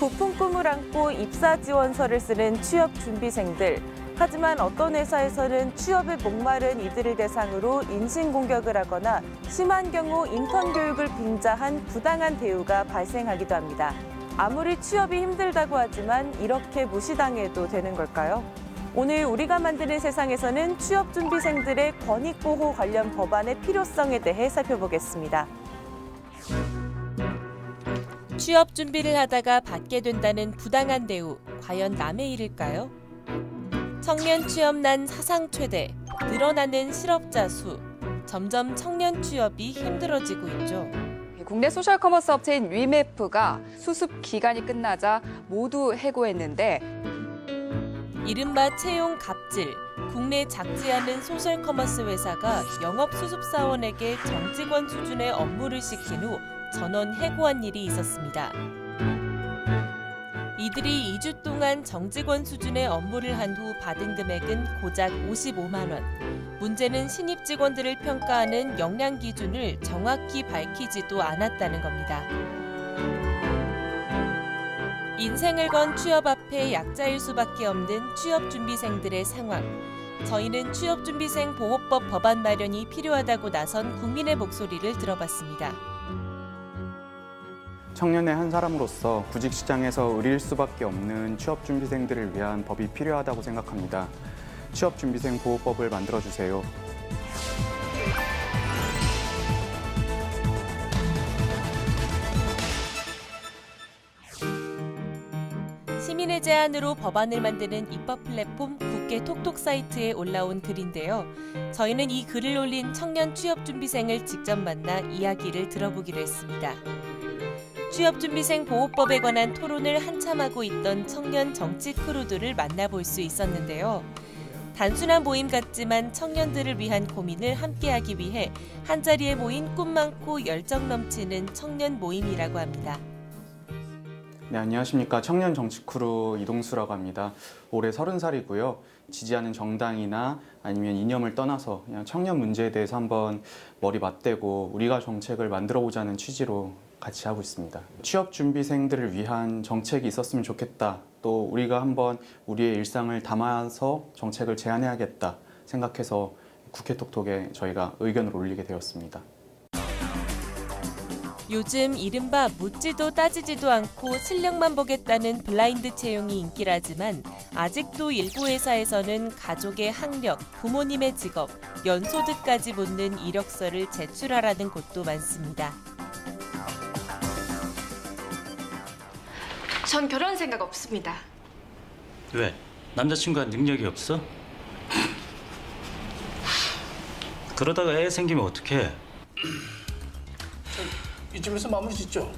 부푼 꿈을 안고 입사 지원서를 쓰는 취업준비생들. 하지만 어떤 회사에서는 취업에 목마른 이들을 대상으로 인신공격을 하거나 심한 경우 인턴 교육을 빙자한 부당한 대우가 발생하기도 합니다. 아무리 취업이 힘들다고 하지만 이렇게 무시당해도 되는 걸까요? 오늘 우리가 만드는 세상에서는 취업준비생들의 권익보호 관련 법안의 필요성에 대해 살펴보겠습니다. 취업 준비를 하다가 받게 된다는 부당한 대우, 과연 남의 일일까요? 청년 취업난 사상 최대, 늘어나는 실업자 수, 점점 청년 취업이 힘들어지고 있죠. 국내 소셜커머스 업체인 위메프가 수습 기간이 끝나자 모두 해고했는데 이른바 채용 갑질, 국내 작지 않은 소셜커머스 회사가 영업수습사원에게 정직원 수준의 업무를 시킨 후 전원 해고한 일이 있었습니다. 이들이 2주 동안 정직원 수준의 업무를 한 후 받은 금액은 고작 55만 원. 문제는 신입 직원들을 평가하는 역량 기준을 정확히 밝히지도 않았다는 겁니다. 인생을 건 취업 앞에 약자일 수밖에 없는 취업준비생들의 상황. 저희는 취업준비생 보호법 법안 마련이 필요하다고 나선 국민의 목소리를 들어봤습니다. 청년의 한 사람으로서 구직 시장에서 의리일 수밖에 없는 취업준비생들을 위한 법이 필요하다고 생각합니다. 취업준비생 보호법을 만들어주세요. 시민의 제안으로 법안을 만드는 입법 플랫폼 국회 톡톡 사이트에 올라온 글인데요. 저희는 이 글을 올린 청년 취업준비생을 직접 만나 이야기를 들어보기로 했습니다. 취업준비생 보호법에 관한 토론을 한참 하고 있던 청년 정치 크루들을 만나볼 수 있었는데요. 단순한 모임 같지만 청년들을 위한 고민을 함께하기 위해 한자리에 모인 꿈 많고 열정 넘치는 청년 모임이라고 합니다. 네, 안녕하십니까. 청년 정치 크루 이동수라고 합니다. 올해 30살이고요. 지지하는 정당이나 아니면 이념을 떠나서 그냥 청년 문제에 대해서 한번 머리 맞대고 우리가 정책을 만들어보자는 취지로 같이 하고 있습니다. 취업준비생들을 위한 정책이 있었으면 좋겠다. 또 우리가 한번 우리의 일상을 담아서 정책을 제안해야겠다 생각해서 국회 톡톡에 저희가 의견을 올리게 되었습니다. 요즘 이른바 묻지도 따지지도 않고 실력만 보겠다는 블라인드 채용이 인기라지만 아직도 일부 회사에서는 가족의 학력, 부모님의 직업, 연소득까지 묻는 이력서를 제출하라는 곳도 많습니다. 전 결혼 생각 없습니다. 왜? 남자친구가 능력이 없어? 그러다가 애 생기면 어떡해? 이쯤에서 마무리 짓죠.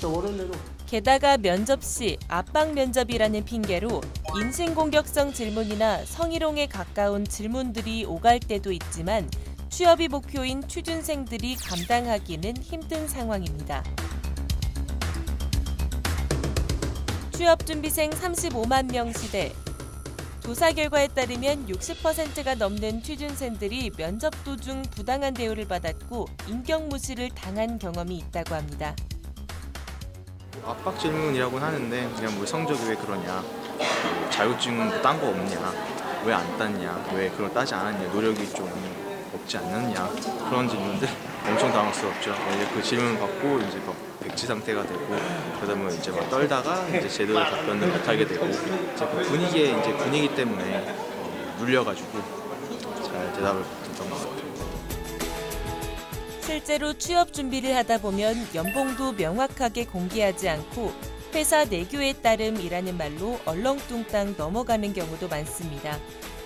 월요일내로. 게다가 면접 시 압박 면접이라는 핑계로 인신공격성 질문이나 성희롱에 가까운 질문들이 오갈 때도 있지만 취업이 목표인 취준생들이 감당하기는 힘든 상황입니다. 취업준비생 35만 명 시대. 조사 결과에 따르면 60%가 넘는 취준생들이 면접 도중 부당한 대우를 받았고 인격무시를 당한 경험이 있다고 합니다. 압박 질문이라고는 하는데 그냥 뭐 성적이 왜 그러냐, 자격증은 뭐 딴 거 없냐, 왜 안 땄냐, 왜 그걸 따지 않았냐, 노력이 좀 없지 않느냐, 그런 질문들 엄청 당황스럽죠. 이제 그 질문 받고 이제 막 백지 상태가 되고 그러다 보면 이제 막 떨다가 이제 제대로 답변을 못하게 되고 이제 그 분위기 때문에 눌려가지고 잘 대답을 못했던 것 같아요. 실제로 취업 준비를 하다 보면 연봉도 명확하게 공개하지 않고 회사 내규에 따름이라는 말로 얼렁뚱땅 넘어가는 경우도 많습니다.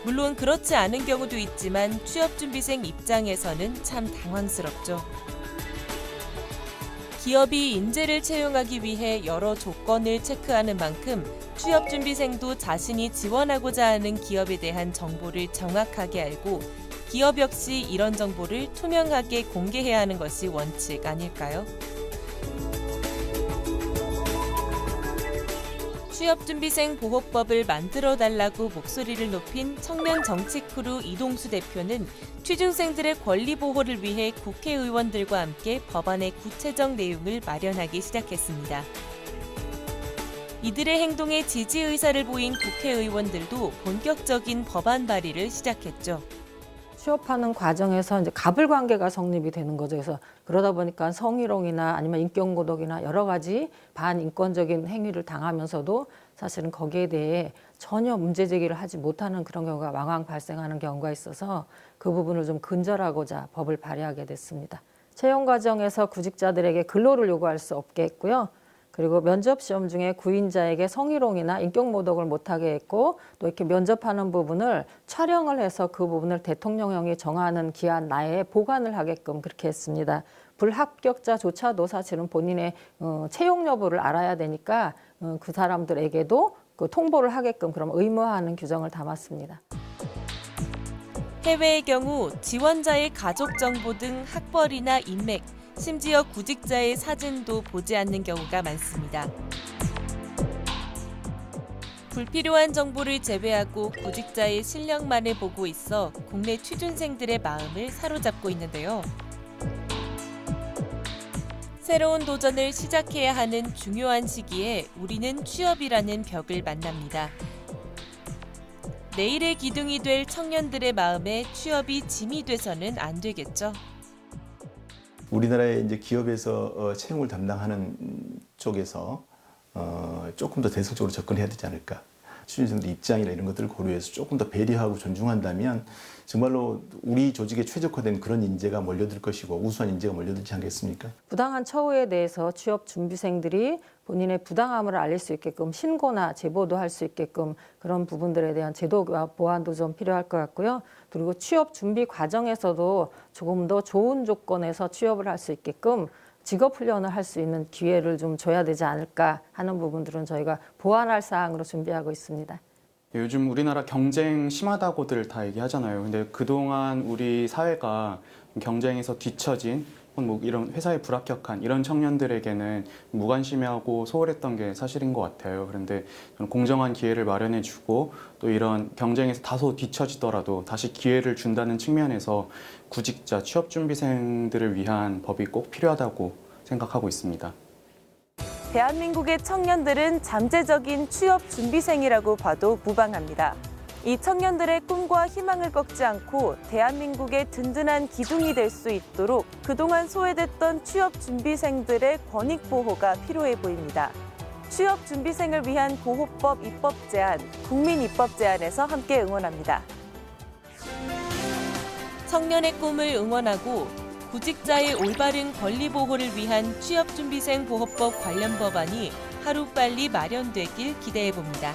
물론 그렇지 않은 경우도 있지만 취업준비생 입장에서는 참 당황스럽죠. 기업이 인재를 채용하기 위해 여러 조건을 체크하는 만큼 취업준비생도 자신이 지원하고자 하는 기업에 대한 정보를 정확하게 알고 기업 역시 이런 정보를 투명하게 공개해야 하는 것이 원칙 아닐까요? 취업준비생 보호법을 만들어달라고 목소리를 높인 청년 정치크루 이동수 대표는 취준생들의 권리 보호를 위해 국회의원들과 함께 법안의 구체적 내용을 마련하기 시작했습니다. 이들의 행동에 지지 의사를 보인 국회의원들도 본격적인 법안 발의를 시작했죠. 취업하는 과정에서 이제 갑을 관계가 성립이 되는 거죠. 그래서 그러다 보니까 성희롱이나 아니면 인격모독이나 여러 가지 반인권적인 행위를 당하면서도 사실은 거기에 대해 전혀 문제 제기를 하지 못하는 그런 경우가 왕왕 발생하는 경우가 있어서 그 부분을 좀 근절하고자 법을 발의하게 됐습니다. 채용 과정에서 구직자들에게 근로를 요구할 수 없게 했고요. 그리고 면접 시험 중에 구인자에게 성희롱이나 인격모독을 못하게 했고 또 이렇게 면접하는 부분을 촬영을 해서 그 부분을 대통령령이 정하는 기한 내에 보관을 하게끔 그렇게 했습니다. 불합격자조차도 사실은 본인의 채용 여부를 알아야 되니까 그 사람들에게도 그 통보를 하게끔 그럼 의무화하는 규정을 담았습니다. 해외의 경우 지원자의 가족 정보 등 학벌이나 인맥, 심지어 구직자의 사진도 보지 않는 경우가 많습니다. 불필요한 정보를 제외하고 구직자의 실력만을 보고 있어 국내 취준생들의 마음을 사로잡고 있는데요. 새로운 도전을 시작해야 하는 중요한 시기에 우리는 취업이라는 벽을 만납니다. 내일의 기둥이 될 청년들의 마음에 취업이 짐이 돼서는 안 되겠죠. 우리나라의 이제 기업에서 채용을 담당하는 쪽에서 조금 더 대승적으로 접근해야 되지 않을까. 취준생들 입장이나 이런 것들을 고려해서 조금 더 배려하고 존중한다면 정말로 우리 조직에 최적화된 그런 인재가 몰려들 것이고 우수한 인재가 몰려들지 않겠습니까? 부당한 처우에 대해서 취업 준비생들이 본인의 부당함을 알릴 수 있게끔 신고나 제보도 할 수 있게끔 그런 부분들에 대한 제도와 보완도 좀 필요할 것 같고요. 그리고 취업 준비 과정에서도 조금 더 좋은 조건에서 취업을 할 수 있게끔 직업 훈련을 할 수 있는 기회를 좀 줘야 되지 않을까 하는 부분들은 저희가 보완할 사항으로 준비하고 있습니다. 요즘 우리나라 경쟁 심하다고들 다 얘기하잖아요. 근데 그동안 우리 사회가 경쟁에서 뒤처진 뭐 이런 회사에 불합격한 이런 청년들에게는 무관심하고 소홀했던 게 사실인 것 같아요. 그런데 저는 공정한 기회를 마련해주고 또 이런 경쟁에서 다소 뒤처지더라도 다시 기회를 준다는 측면에서 구직자, 취업준비생들을 위한 법이 꼭 필요하다고 생각하고 있습니다. 대한민국의 청년들은 잠재적인 취업 준비생이라고 봐도 무방합니다. 이 청년들의 꿈과 희망을 꺾지 않고 대한민국의 든든한 기둥이 될 수 있도록 그동안 소외됐던 취업 준비생들의 권익 보호가 필요해 보입니다. 취업 준비생을 위한 보호법 입법 제안, 국민 입법 제안에서 함께 응원합니다. 청년의 꿈을 응원하고 구직자의 올바른 권리 보호를 위한 취업 준비생 보호법 관련 법안이 하루빨리 마련되길 기대해 봅니다.